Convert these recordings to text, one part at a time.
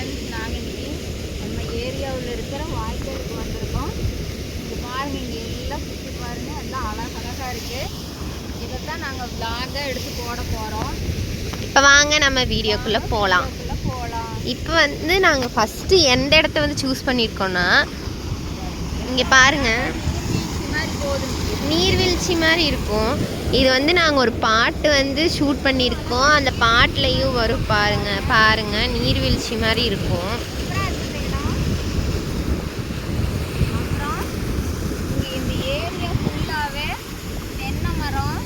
Friends, நாங்கள் இன்றைக்கி நம்ம ஏரியாவில் இருக்கிற வாய்க்காலுக்கு வந்திருக்கோம். இங்கே பாருங்கள், இங்கே எல்லாம் சுற்றி பாருங்கள், எல்லாம் அழகழகாக இருக்குது. இதைத்தான் நாங்கள் விளாகாக எடுத்து போட போகிறோம். இப்போ வாங்க நம்ம வீடியோக்குள்ளே போகலாம். இப்போ வந்து நாங்கள் ஃபஸ்ட்டு எந்த இடத்த வந்து சூஸ் பண்ணியிருக்கோன்னா, இங்கே பாருங்கள், நீர்வீழ்ச்சி மாதிரி இருக்கும். இது வந்து நாங்கள் ஒரு பாட்டு வந்து ஷூட் பண்ணியிருக்கோம். அந்த பாட்டுலையும் வரும் பாருங்கள் நீர்வீழ்ச்சி மாதிரி இருக்கும். அப்புறம் இங்கே இந்த ஏரியா ஃபுல்லாகவே தென்னை மரம்.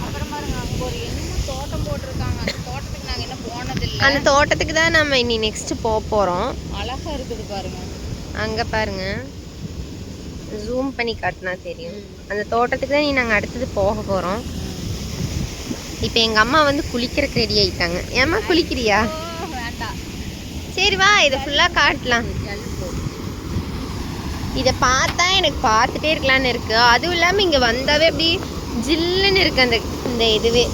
அப்புறம் பாருங்க, அங்கே ஒரு என்ன தோட்டம் போட்டிருக்காங்க. அந்த தோட்டத்துக்கு நாங்கள் இன்னும் போனதில்லை. அந்த தோட்டத்துக்கு தான் நம்ம இனி நெக்ஸ்ட்டு போகிறோம். அழகாக இருக்குது பாருங்கள். அங்கே பாருங்கள், ஜூம் பண்ணி காட்டினா தெரியும். அந்த தோட்டத்துக்கு தான் நாங்கள் அடுத்தது போக போகிறோம். இப்போ எங்கள் அம்மா வந்து குளிக்கிறதுக்கு ரெடி ஆகிட்டாங்க. ஏம்மா குளிக்கிறியா? வேண்டாம், சரி வா, இதை ஃபுல்லாக காட்டலாம். இதை பார்த்தா எனக்கு பார்த்துட்டே இருக்கலான்னு இருக்குது. அதுவும் இல்லாமல் இங்கே வந்தாவே அப்படி ஜில்லுன்னு இருக்குது. இந்த இதுவே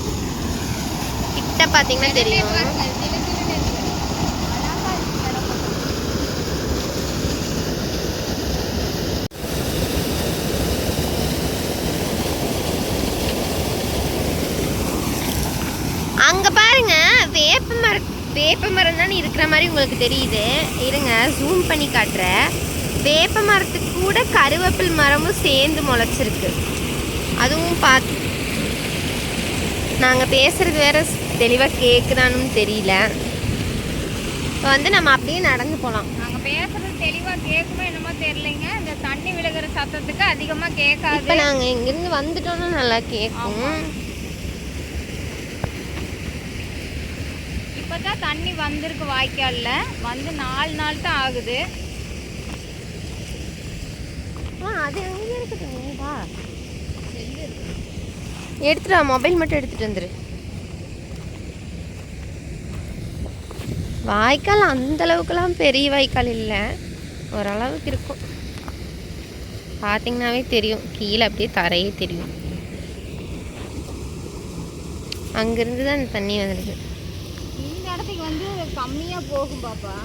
கிட்ட பார்த்தீங்கன்னா தெரியும். அங்கே பாருங்க, வேப்ப மரம் தானே இருக்கிற மாதிரி உங்களுக்கு தெரியுது. இருங்க, ஜூம் பண்ணி காட்டுறேன். வேப்ப மரத்துக்கு கூட கருவேப்பில் மரமும் சேர்ந்து முளைச்சிருக்கு. அதுவும் பார்த்து நாங்கள் பேசுகிறது வேற தெளிவாக கேட்குதான்னு தெரியல. இப்போ வந்து நம்ம அப்படியே நடந்து போகலாம். நாங்கள் பேசுகிறது தெளிவாக கேட்குமோ என்னமோ தெரியலைங்க. இந்த தண்ணி விழுகிற சத்தத்துக்கு அதிகமாக கேட்காது. இப்போ நாங்கள் இங்கேருந்து வந்துட்டோன்னா நல்லா கேட்கும். இப்போ தான் தண்ணி வந்திருக்கு வாய்க்காலில். வந்து 4 நாள் தான் ஆகுது. அது எங்கே இருக்குதுங்களா? எடுத்துட்டு மொபைல் மட்டும் எடுத்துகிட்டு வந்துரு. வாய்க்கால் அந்தளவுக்குலாம் பெரிய வாய்க்கால் இல்லை, ஓரளவுக்கு இருக்கும். பார்த்தீங்கன்னாவே தெரியும், கீழே அப்படியே தரையே தெரியும். அங்கேருந்து தான் அந்த தண்ணி வந்துடுது. இந்த இடத்துக்கு வந்து கம்மியாக போகும் பாப்பா.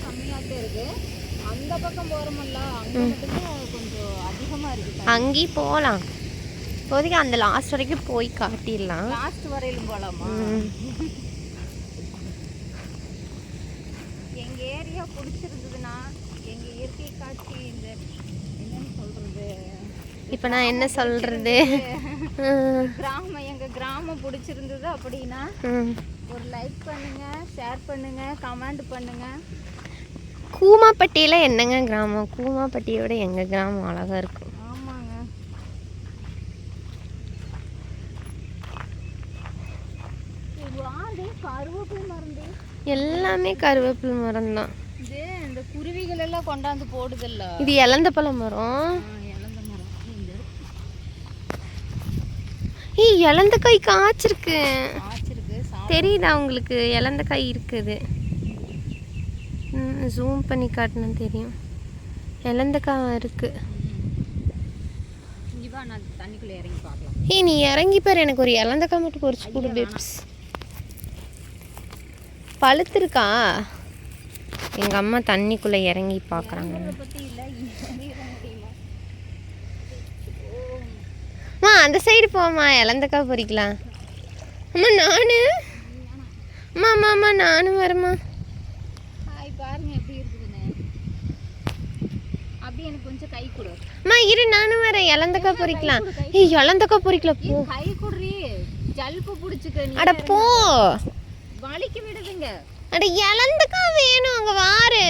கம்மியாக தான் இருக்குது. அந்த பக்கம் போகிறோம்ல, அங்கே மட்டும்தான் கொஞ்சம் அதிகமாக இருக்குது. அங்கேயும் போகலாம். இப்போதைக்கு அந்த லாஸ்ட் வரைக்கும் போய் காட்டிடலாம். லாஸ்ட் வரையிலும் போகலாமா? எங்கள் ஏரியா பிடிச்சிருந்ததுன்னா, எங்கள் இயற்கை காட்சி, இந்த என்னன்னு சொல்கிறது, இப்போ நான் என்ன சொல்கிறது, எங்கள் கிராமம் பிடிச்சிருந்தது அப்படின்னா ஒரு லைக் பண்ணுங்கள், ஷேர் பண்ணுங்கள், கமெண்ட் பண்ணுங்கள். கூமாப்பட்டியில் என்னங்க கிராமம்? கூமாப்பட்டியோட எங்கள் கிராமம் அழகாக இருக்கும். ஆமாங்க. கருவேப்பிலை மருந்து எல்லாமே கருவேப்பிலை மரம் தான். இது இந்த குருவிகள் எல்லாம் கொண்டாந்து போடுதில்ல. இது இலந்த பழ மரம். இலந்த காய் காய்ச்சிருக்கு. தெரியுதா உங்களுக்கு? இலந்த காய் இருக்குது. ஜூம் பண்ணி காட்டினா தெரியும். இலந்த காய் இருக்கு. தண்ணிக்குள்ள இறங்கி பார்க்கலாம். நீ இறங்கி பாரு, எனக்கு ஒரு இலந்த காய் மட்டும் பொரிச்சு கொடு பேப்ஸ். பழுத்துருக்கா? எங்கள் அம்மா தண்ணிக்குள்ளே இறங்கி பார்க்குறாங்க. அம்மா அந்த சைடு போம்மா, இலந்தக்காய் பொறிக்கலாம். அம்மா நானு அம்மா நானும் வரேம்மா. பாருங்க எப்படி இருக்குதுன்னு. அப்படி எனக்கு கொஞ்சம் கை கொடு. அம்மா இரு, நானும் வரேன். இலந்தக்காய் பொறிக்கலாம். இலந்தக்காய் பொறிக்கலாம். போ, கை குடுறி. ஜல்பு பிடிச்சிக்க. அட போ, வலிக்கு விடுதுங்க. அட இலந்தக்காய் வேணும், அங்கே வாரு.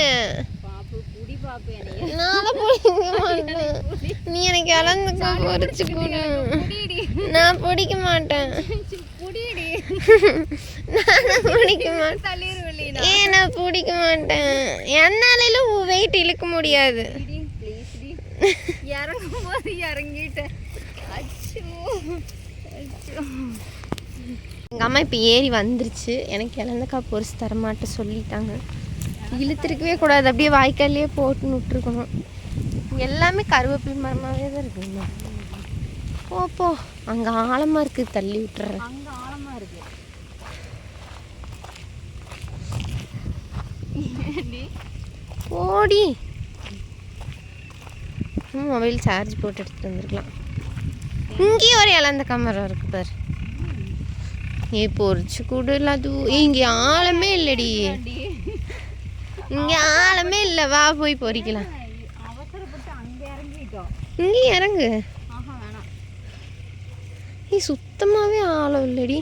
பாப்பு புடி பாப்பு. நான் பிடிக்க மாட்டேன். நீ எனக்கு இலந்தக்காய் பொறிச்சு கொடு. நான் பிடிக்க மாட்டேன். நான் பிடிக்க மாட்டேன். ஏன் நான் பிடிக்க மாட்டேன்? என்னால வெயிட் இழுக்க முடியாது. இறங்கும் போது இறங்கிட்டேன். எங்கள் அம்மா இப்போ ஏறி வந்துருச்சு. எனக்கு இலந்தக்காய் பொரிச்சு தரமாட்ட சொல்லிட்டாங்க. இழுத்துருக்கவே கூடாது, அப்படியே வாய்க்கால்லையே போட்டுன்னு விட்டுருக்கணும். எல்லாமே கருவேப்பிலை மரமாகவே தான் இருக்குங்க. போ, அங்கே ஆழமாக இருக்குது, தள்ளி விட்டுறேன். அங்கே ஆழமாக இருக்குது. ஓடி மொபைல் சார்ஜ் போட்டு எடுத்துட்டு வந்துருக்கலாம். இங்கேயும் ஒரு இலந்தக்காய் மரம் இருக்கு பாரு. பொறிச்சு கூடல அது இங்கே ஆழமே இல்லடி. இங்கே ஆழமே இல்லை. வா போய் பொறிக்கலாம். இங்கே இறங்கு. சுத்தமாகவே ஆழம் இல்லடி.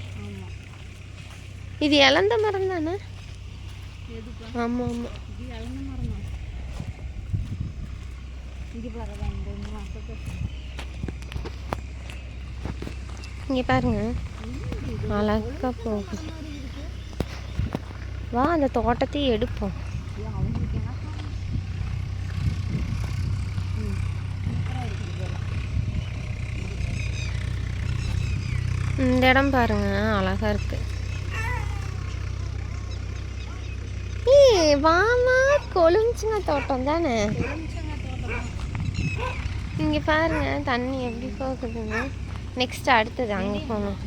இது இலந்த மரம் தானே? ஆமாம் ஆமாம். இங்கே பாருங்க அழகா போகுது. வா அந்த தோட்டத்தை எடுப்போம். இந்த இடம் பாருங்க அழகா இருக்கு. வாமா கொழுமிச்சுங்க தோட்டம் தானே. இங்க பாருங்க தண்ணி எப்படி போகுதுன்னு. நெக்ஸ்ட் அடுத்தது அங்கே போகணும்.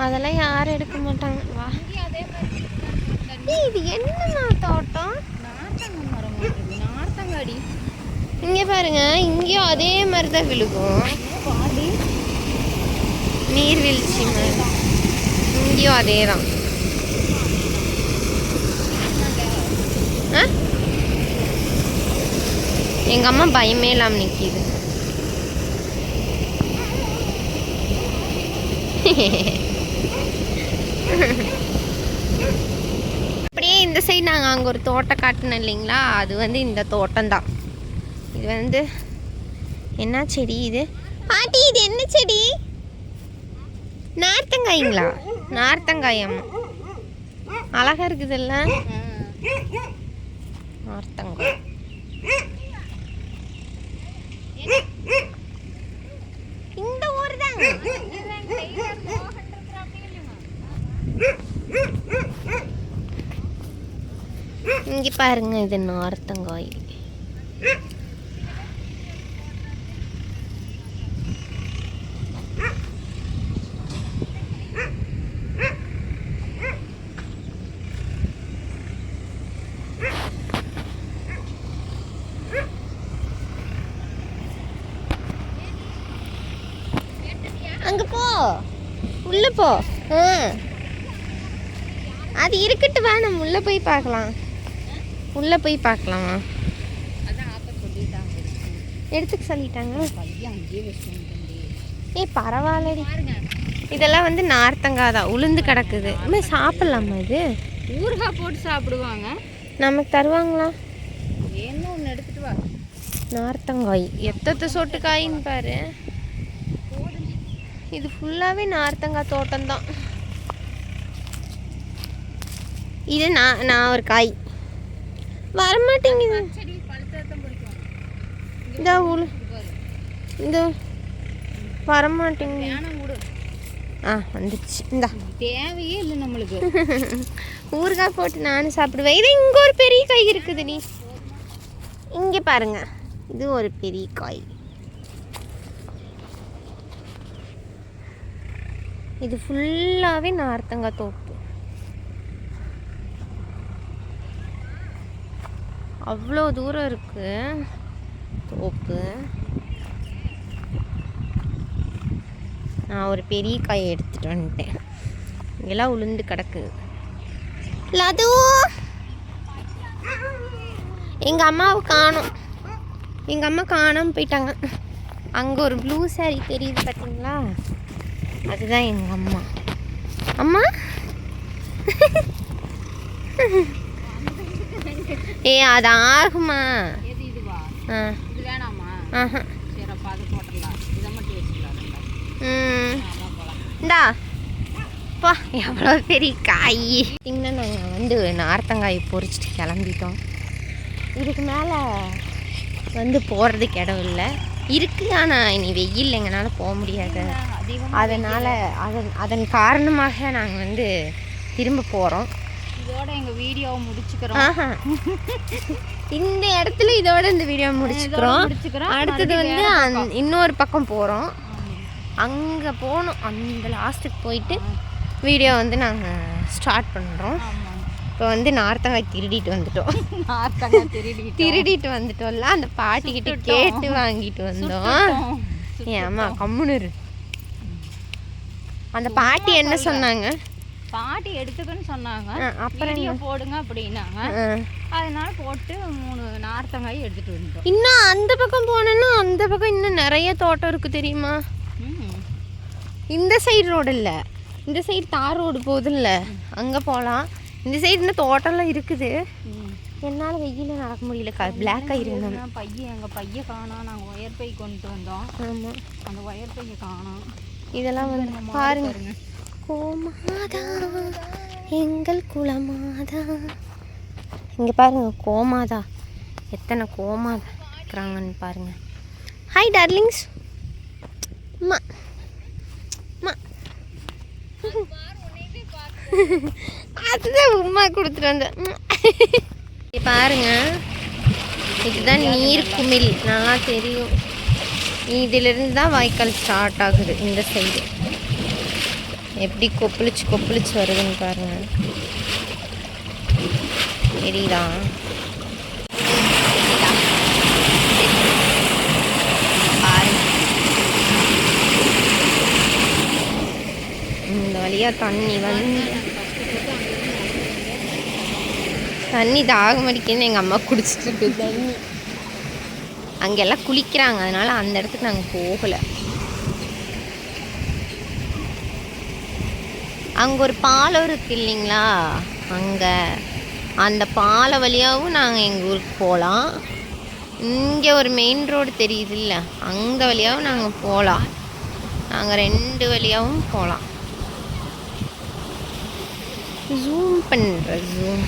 அதெல்லாம் யாரும் எடுக்க மாட்டாங்க. வா இது என்ன தோட்டம்? நார்த்தங்காடி. இங்கே பாருங்க இங்கேயும் அதே மாதிரி தான் விழுகும். நீர்வீழ்ச்சி மாதிரி இங்கேயும் அதே தான். எங்க அம்மா பயமே இல்லாம நிக்கிது. அப்படியே இந்த சைடு நாங்கள் அங்கே ஒரு தோட்டம் காட்டினோம் இல்லைங்களா, அது வந்து இந்த தோட்டம் தான். இது வந்து என்ன செடி இது பாட்டி? இது என்ன செடி? நார்த்தங்காய்ங்களா? நார்த்தங்காயம் அழகா இருக்குதுல்ல நார்த்தங்காய். இந்த ஊர் தான். இங்க பாருங்க இது நார்த்தங்காய். அங்க போ, உள்ள போ. அது இருக்கட்டு, வா நம்ம உள்ள போய் பார்க்கலாம். உள்ள போய் பார்க்கலாம். எடுத்துக்க சொல்லிட்டாங்க. பரவாயில்லடி. இதெல்லாம் வந்து நார்த்தங்காய் தான், உளுந்து கிடக்குது. சாப்பிடலாமா? இது ஊறுகாய் போட்டு சாப்பிடுவாங்க. நமக்கு தருவாங்களா? என்ன ஒன்று எடுத்துட்டு வா. நார்த்தங்காய் எத்தத்தை சொட்டு காயின்னு பாரு. இது ஃபுல்லாகவே நார்த்தங்காய் தோட்டம்தான். இது நான் ஒரு காய் வரமாட்டேங்குது. இந்த வரமாட்டேங்குது. வந்துச்சு. இந்த தேவையே இல்லை நம்மளுக்கு. ஊறுகாய் போட்டு நானும் சாப்பிடுவேன். இது இங்கே ஒரு பெரிய காய் இருக்குது. நீ இங்கே பாருங்க, இது ஒரு பெரிய காய். இது ஃபுல்லாகவே நார்த்தங்காய் தோப்பு. அவ்வளோ தூரம் இருக்கு தோப்பு. நான் ஒரு பெரிய காயை எடுத்துட்டு வந்துட்டேன். இங்கெல்லாம் உளுந்து கிடக்குது. லது எங்கள் அம்மாவை காணோம். எங்கள் அம்மா காணாமல் போயிட்டாங்க. அங்கே ஒரு ப்ளூ சாரி தெரியுது பார்த்தீங்களா, அதுதான் எங்கள் அம்மா. அம்மா அது ஆகுமா? இந்தா பா, எவ்வளோ பெரிய காய். பார்த்தீங்கன்னா நாங்கள் வந்து நார்த்தங்காய் பொறிச்சிட்டு கிளம்பிட்டோம். இதுக்கு மேலே வந்து போகிறதுக்கு இடம் இல்லை இருக்குது. ஆனால் இனி வெயில் எங்களால் போக முடியாது. அதனால் அதன் காரணமாக நாங்கள் வந்து திரும்ப போகிறோம். இதோட எங்கள் வீடியோவை முடிச்சுக்கிறோம். இந்த இடத்துல இதோட இந்த வீடியோ முடிச்சுக்கிறோம். அடுத்தது வந்து இன்னொரு பக்கம் போகிறோம். அங்கே போகணும். அந்த லாஸ்ட்டுக்கு போயிட்டு வீடியோ வந்து நாங்கள் ஸ்டார்ட் பண்ணுறோம். இப்போ வந்து நார்த்தங்காய் திருடிட்டு வந்துட்டோம். திருடிட்டு வந்துட்டோம்ல, அந்த பாட்டிக்கிட்ட கேட்டு வாங்கிட்டு வந்தோம். ஏமா கம்முன்னு இரு. அந்த பாட்டி என்ன சொன்னாங்க? பாட்டி எடுத்துக்கன்னு சொன்னாங்க. அப்புறம் போடுங்க அப்படின்னாங்க. அதனால போட்டு 3 நார்த்தங்காய் எடுத்துட்டு வந்துட்டோம். இன்னும் அந்த பக்கம் போனோன்னா அந்த பக்கம் இன்னும் நிறைய தோட்டம் இருக்கு தெரியுமா? இந்த சைடு ரோடு இல்லை, இந்த சைடு தார் ரோடு போகுதுல்ல, அங்கே போகலாம். இந்த சைடு இன்னும் தோட்டம்லாம் இருக்குது. என்னால் வெயில நடக்க முடியல, பிளாக் ஆகிருந்தோம். எங்கள் பைய காணோம். நாங்கள் ஒயர் பை கொண்டு வந்தோம். ஆமாம், அந்த ஒயர் பைய காணோம். இதெல்லாம் வந்து பாருங்க. கோமாதா எங்கள் குலமாதா. இங்கே பாருங்க கோமாதா, எத்தனை கோமாதா இருக்கிறாங்கன்னு பாருங்க. Hi darlings. அம்மா அம்மா அதுதான் உமா கொடுத்துட்டு வந்தேன். பாருங்க, இதுதான் நீர் குமிழ், நல்லா தெரியும். இதிலிருந்து தான் வாய்க்கால் ஸ்டார்ட் ஆகுது. இந்த சைடு எப்படி கொப்பளிச்சு கொப்பளிச்சு வருதுன்னு பாருங்க. தெரியுதா? இந்த வழியா தண்ணி வந்து தண்ணி தாகம் அடிக்குதுன்னு எங்கள் அம்மா குடிச்சிட்டு இருக்கு தண்ணி. அங்கெல்லாம் குளிக்கிறாங்க, அதனால அந்த இடத்துக்கு நாங்கள் போகலை. அங்கே ஒரு பாலம் இருக்குது இல்லைங்களா, அங்கே அந்த பாலை வழியாகவும் நாங்கள் எங்கள் ஊருக்கு போகலாம். இங்கே ஒரு மெயின் ரோடு தெரியுது இல்லை, அந்த வழியாகவும் நாங்கள் போகலாம். நாங்கள் 2 வழியாகவும் போகலாம். ஜூம் பண்ணுற ஜூம்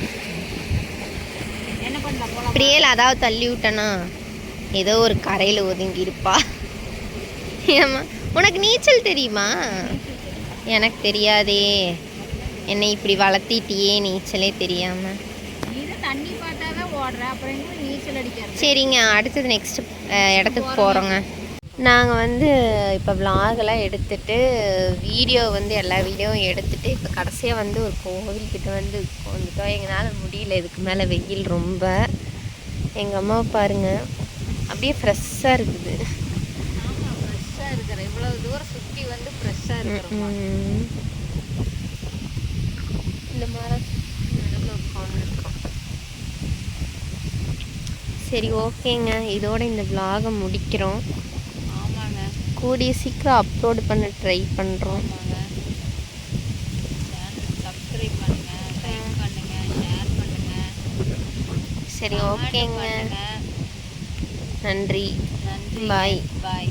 என்ன பண்ணலாம்? அப்படியே அதாவது தள்ளி விட்டேன்னா ஏதோ ஒரு கரையில் ஒதுங்கி இருப்பா. ஏம்மா உனக்கு நீச்சல் தெரியுமா? எனக்கு தெரியாதே, என்னை இப்படி வளர்த்திட்டியே நீச்சலே தெரியாமல். தண்ணி பார்த்தாதான் ஓடுற, அப்புறம் நீச்சல் அடிக்கிறது. சரிங்க, அடுத்தது நெக்ஸ்ட் இடத்துக்கு போகிறோங்க. நாங்கள் வந்து இப்போ விலாகெல்லாம் எடுத்துகிட்டு வீடியோ வந்து எல்லா வீடியோவும் எடுத்துகிட்டு இப்போ கடைசியாக வந்து ஒரு கோவில்கிட்ட வந்து வந்துட்டோம். எங்களால் முடியல, இதுக்கு மேலே வெயில் ரொம்ப. எங்கள் அம்மாவை பாருங்கள், அப்படியே ஃப்ரெஷ்ஷாக இருக்குது. ஆமாம், ஃப்ரெஷ்ஷாக இருக்கிற, இவ்வளோ தூரம் சுற்றி வந்து ஃப்ரெஷ்ஷாக இருக்கிறோம். இந்த மரம் உட்காந்துருக்கோம். சரி ஓகேங்க, இதோட இந்த விலாகை முடிக்கிறோம். ஆமாங்க, கூடிய சீக்கிரம் அப்லோடு பண்ண ட்ரை பண்ணுறோம். சப்ஸ்கிரைப் பண்ணுங்கள், லைக் பண்ணுங்கள், ஷேர் பண்ணுங்கள். சரி ஓகேங்க, நன்றி, நன்றி, பாய். பாய்.